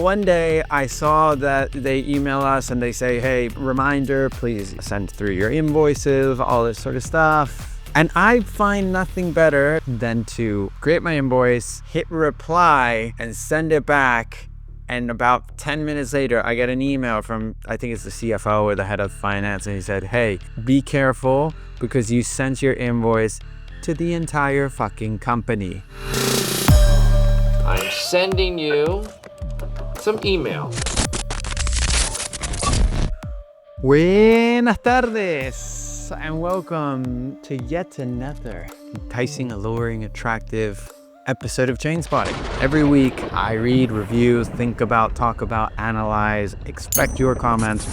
One day I saw that they email us and they say, hey, reminder, please send through your invoices, all this sort of stuff. And I find nothing better than to create my invoice, hit reply, and send it back. And about 10 minutes later, I get an email from, I think it's the CFO or the head of finance, and he said, hey, be careful because you sent your invoice to the entire fucking company. I'm sending you some email. Buenas tardes, and welcome to yet another enticing, alluring, attractive episode of Chainspotting. Every week, I read, review, think about, talk about, analyze, expect your comments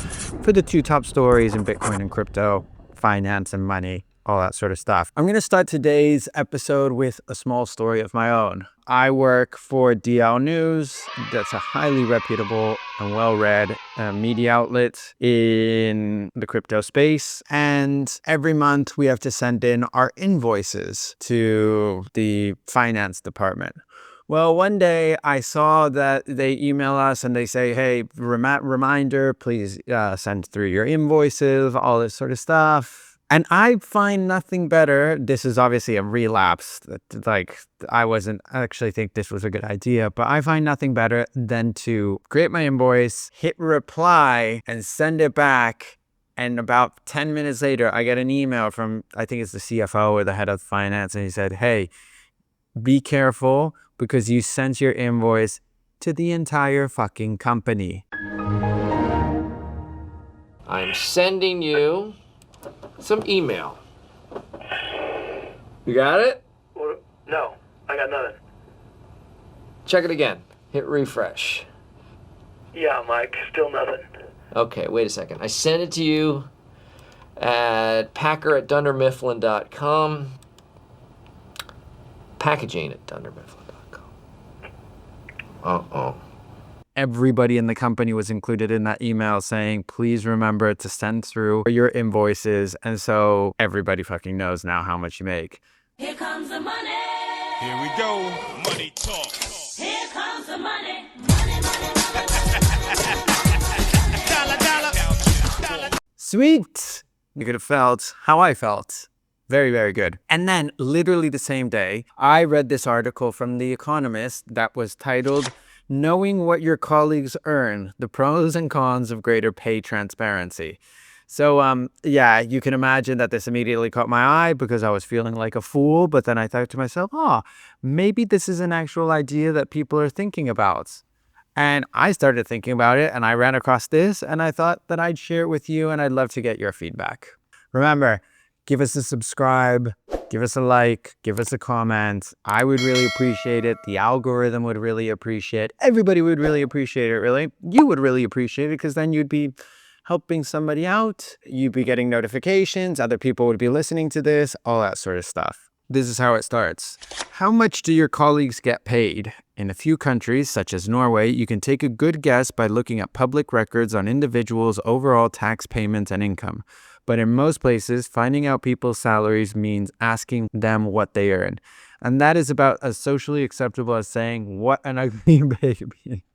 for the two top stories in Bitcoin and crypto, finance and money, all that sort of stuff. I'm going to start today's episode with a small story of my own. I work for DL News. That's a highly reputable and well-read media outlet in the crypto space. And every month we have to send in our invoices to the finance department. Well, one day I saw that they email us and they say, hey, reminder, please send through your invoices, all this sort of stuff. And I find nothing better. This is obviously a relapse. Like, I wasn't actually think this was a good idea, but I find nothing better than to create my invoice, hit reply, and send it back. And about 10 minutes later, I get an email from, I think it's the CFO or the head of finance, and he said, hey, be careful because you sent your invoice to the entire fucking company. I'm sending you some email. You got it? No, I got nothing. Check it again. Hit refresh. Yeah, Mike, still nothing. Okay, wait a second. I sent it to you at packer@dundermifflin.com. Packaging@dundermifflin.com. Uh-oh. Everybody in the company was included in that email saying, please remember to send through your invoices. And so everybody fucking knows now how much you make. Here comes the money. Here we go. Money talk. Here comes the money. Money, money, money. Sweet. You could have felt how I felt. Very, very good. And then literally the same day, I read this article from The Economist that was titled, Knowing What Your Colleagues Earn, the Pros and Cons of Greater Pay Transparency. So, yeah, you can imagine that this immediately caught my eye because I was feeling like a fool. But then I thought to myself, maybe this is an actual idea that people are thinking about. And I started thinking about it and I ran across this and I thought that I'd share it with you and I'd love to get your feedback. Remember, give us a subscribe, give us a like, give us a comment. I would really appreciate it. The algorithm would really appreciate it. Everybody would really appreciate it, really. You would really appreciate it because then you'd be helping somebody out. You'd be getting notifications. Other people would be listening to this, all that sort of stuff. This is how it starts. How much do your colleagues get paid? In a few countries, such as Norway, you can take a good guess by looking at public records on individuals' overall tax payments and income. But in most places, finding out people's salaries means asking them what they earn. And that is about as socially acceptable as saying, what an ugly baby.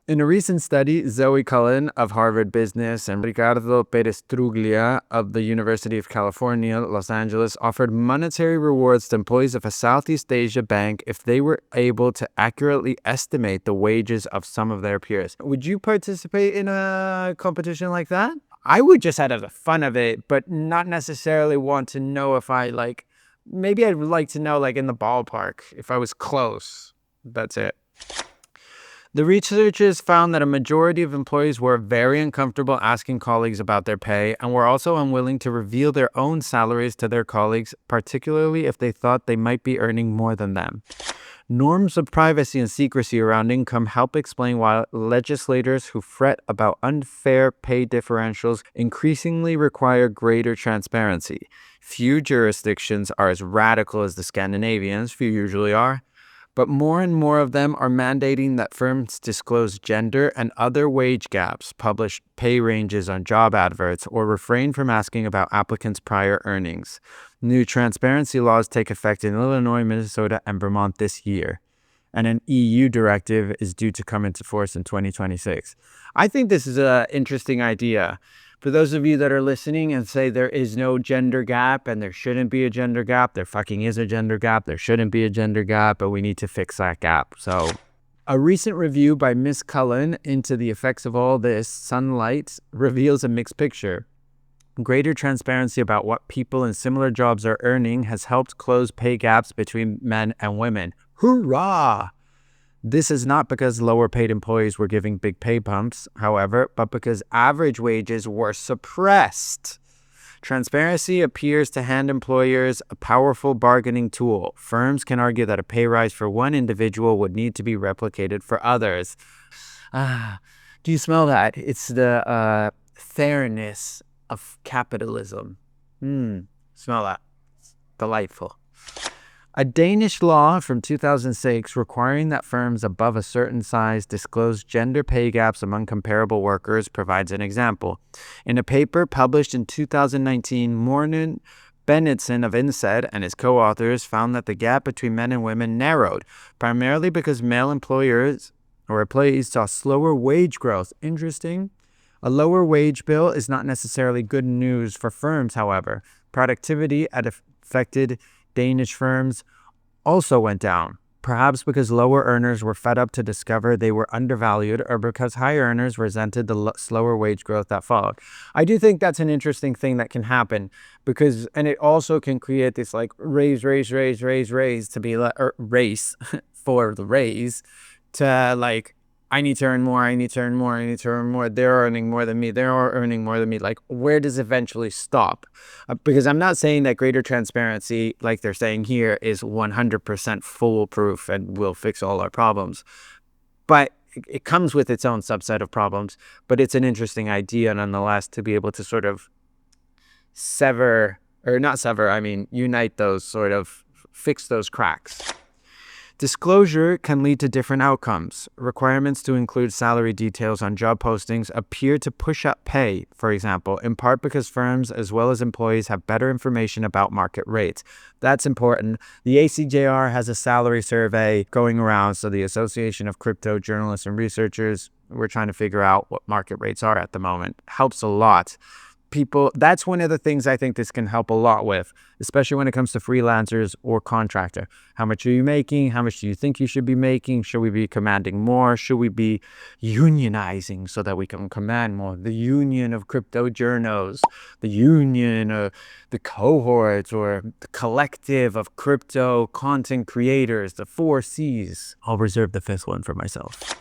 In a recent study, Zoe Cullen of Harvard Business and Ricardo Perestruglia of the University of California, Los Angeles, offered monetary rewards to employees of a Southeast Asia bank if they were able to accurately estimate the wages of some of their peers. Would you participate in a competition like that? I would just out of the fun of it, but not necessarily want to know if maybe I'd like to know in the ballpark, if I was close. That's it. The researchers found that a majority of employees were very uncomfortable asking colleagues about their pay and were also unwilling to reveal their own salaries to their colleagues, particularly if they thought they might be earning more than them. Norms of privacy and secrecy around income help explain why legislators who fret about unfair pay differentials increasingly require greater transparency. Few jurisdictions are as radical as the Scandinavians, few usually are, but more and more of them are mandating that firms disclose gender and other wage gaps, publish pay ranges on job adverts, or refrain from asking about applicants' prior earnings. New transparency laws take effect in Illinois, Minnesota, and Vermont this year. and an EU directive is due to come into force in 2026. I think this is an interesting idea. For those of you that are listening and say there is no gender gap and there shouldn't be a gender gap, there fucking is a gender gap, there shouldn't be a gender gap, but we need to fix that gap. So a recent review by Miss Cullen into the effects of all this sunlight reveals a mixed picture. Greater transparency about what people in similar jobs are earning has helped close pay gaps between men and women. Hoorah! This is not because lower paid employees were giving big pay bumps, however, but because average wages were suppressed. Transparency appears to hand employers a powerful bargaining tool. Firms can argue that a pay rise for one individual would need to be replicated for others. Do you smell that? It's the fairness of capitalism. Smell that. It's delightful. A Danish law from 2006 requiring that firms above a certain size disclose gender pay gaps among comparable workers provides an example. In a paper published in 2019, Morten Bennetson of INSEAD and his co-authors found that the gap between men and women narrowed, primarily because male employers or employees saw slower wage growth. Interesting. A lower wage bill is not necessarily good news for firms, however. Productivity at affected Danish firms also went down, perhaps because lower earners were fed up to discover they were undervalued or because high earners resented the slower wage growth that followed. I do think that's an interesting thing that can happen because, and it also can create this like raise to be like, or race for the raise to like, I need to earn more, I need to earn more, I need to earn more. They're earning more than me. They're earning more than me. Like, where does it eventually stop? Because I'm not saying that greater transparency, like they're saying here, is 100% foolproof and will fix all our problems. But it comes with its own subset of problems. But it's an interesting idea, nonetheless, to be able to sort of unite those, sort of fix those cracks. Disclosure can lead to different outcomes. Requirements to include salary details on job postings appear to push up pay, for example, in part because firms as well as employees have better information about market rates. That's important. The ACJR has a salary survey going around, so the Association of Crypto Journalists and Researchers, we're trying to figure out what market rates are at the moment. Helps a lot. That's one of the things I think this can help a lot with, especially when it comes to freelancers or contractor. How much are you making? How much do you think you should be making? Should we be commanding more? Should we be unionizing so that we can command more? The union of crypto journos, the union of the cohorts or the collective of crypto content creators, the 4 C's. I'll reserve the 5th one for myself.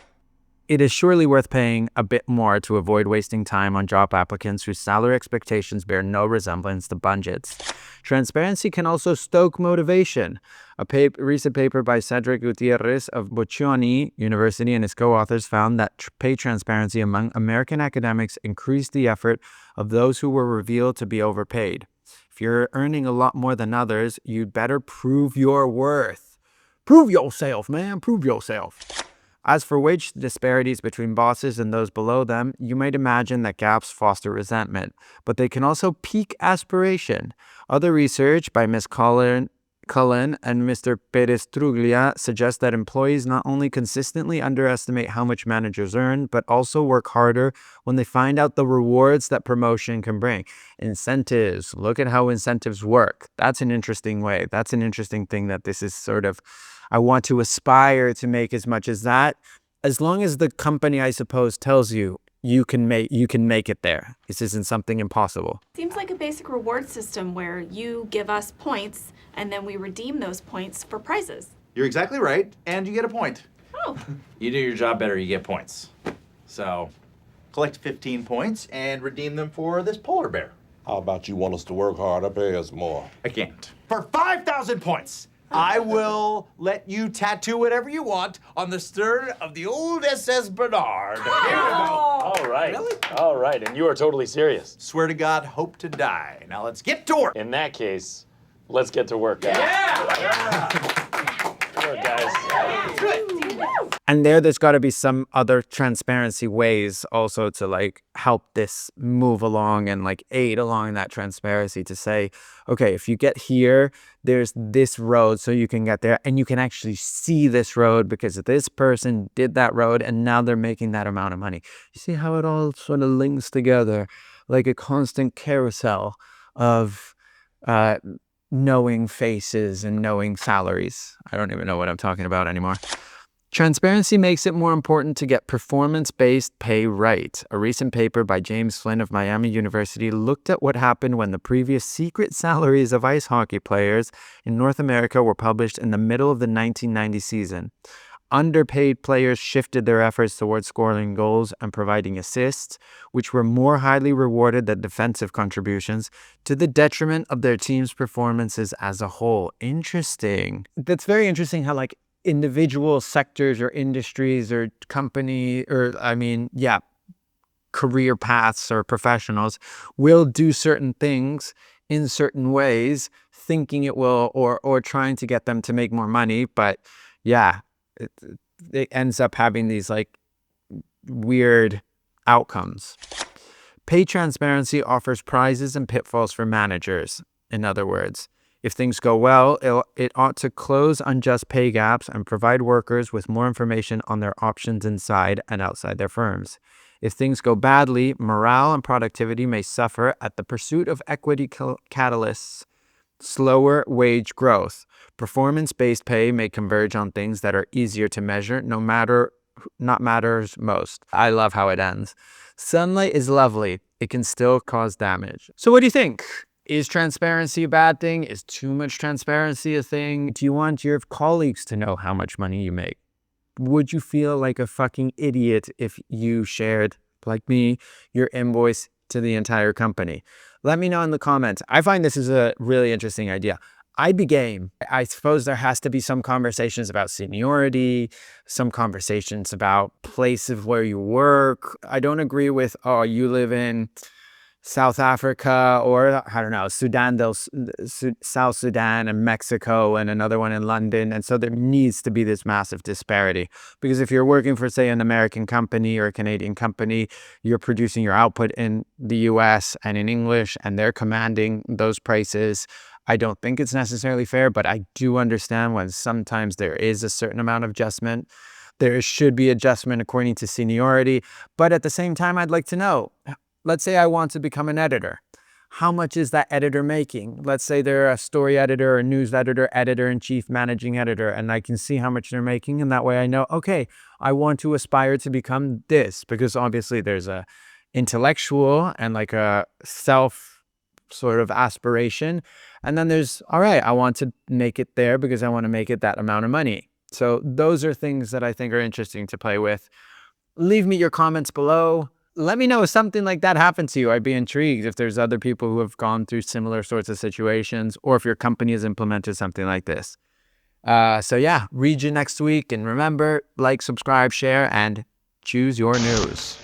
It is surely worth paying a bit more to avoid wasting time on job applicants whose salary expectations bear no resemblance to budgets. Transparency can also stoke motivation. A recent paper by Cedric Gutierrez of Bocconi University and his co-authors found that pay transparency among American academics increased the effort of those who were revealed to be overpaid. If you're earning a lot more than others, you'd better prove your worth. Prove yourself, man. Prove yourself. As for wage disparities between bosses and those below them, you might imagine that gaps foster resentment, but they can also pique aspiration. Other research by Ms. Cullen and Mr. Perez Truglia suggests that employees not only consistently underestimate how much managers earn, but also work harder when they find out the rewards that promotion can bring. Incentives. Look at how incentives work. That's an interesting way. That's an interesting thing that this is sort of, I want to aspire to make as much as that. As long as the company, I suppose, tells you, you can make it there. This isn't something impossible. Seems like a basic reward system where you give us points and then we redeem those points for prizes. You're exactly right, and you get a point. Oh. You do your job better, you get points. So, collect 15 points and redeem them for this polar bear. How about you want us to work harder, pay us more? I can't. For 5,000 points, I will let you tattoo whatever you want on the stern of the old SS Bernard. Here we go. All right. Really? All right, and you are totally serious. Swear to God, hope to die. Now let's get to work. In that case, let's get to work, guys. Yeah! Good work, guys. And there's got to be some other transparency ways also to like help this move along and like aid along that transparency to say, okay, if you get here, there's this road so you can get there and you can actually see this road because this person did that road and now they're making that amount of money. You see how it all sort of links together like a constant carousel of knowing faces and knowing salaries. I don't even know what I'm talking about anymore. Transparency makes it more important to get performance-based pay right. A recent paper by James Flynn of Miami University looked at what happened when the previous secret salaries of ice hockey players in North America were published in the middle of the 1990 season. Underpaid players shifted their efforts towards scoring goals and providing assists, which were more highly rewarded than defensive contributions, to the detriment of their team's performances as a whole. Interesting. That's very interesting how like individual sectors or industries or company or career paths or professionals will do certain things in certain ways thinking it will or trying to get them to make more money, but it ends up having these like weird outcomes. Pay transparency offers prizes and pitfalls for managers. In other words, if things go well, it ought to close unjust pay gaps and provide workers with more information on their options inside and outside their firms. If things go badly, morale and productivity may suffer at the pursuit of equity catalysts, slower wage growth. Performance-based pay may converge on things that are easier to measure, not matters most. I love how it ends. Sunlight is lovely. It can still cause damage. So what do you think? Is transparency a bad thing? Is too much transparency a thing? Do you want your colleagues to know how much money you make? Would you feel like a fucking idiot if you shared, like me, your invoice to the entire company? Let me know in the comments. I find this is a really interesting idea. I'd be game. I suppose there has to be some conversations about seniority, some conversations about places where you work. I don't agree with, oh, you live in South Africa or, I don't know, South Sudan and Mexico and another one in London. And so there needs to be this massive disparity. Because if you're working for, say, an American company or a Canadian company, you're producing your output in the US and in English, and they're commanding those prices. I don't think it's necessarily fair, but I do understand when sometimes there is a certain amount of adjustment. There should be adjustment according to seniority. But at the same time, I'd like to know, let's say I want to become an editor. How much is that editor making? Let's say they're a story editor or news editor, editor-in-chief, managing editor, and I can see how much they're making. And that way I know, okay, I want to aspire to become this, because obviously there's a intellectual and like a self sort of aspiration. And then there's, all right, I want to make it there because I want to make it that amount of money. So those are things that I think are interesting to play with. Leave me your comments below. Let me know if something like that happened to you. I'd be intrigued if there's other people who have gone through similar sorts of situations, or if your company has implemented something like this. So yeah, read you next week. And remember, like, subscribe, share, and choose your news.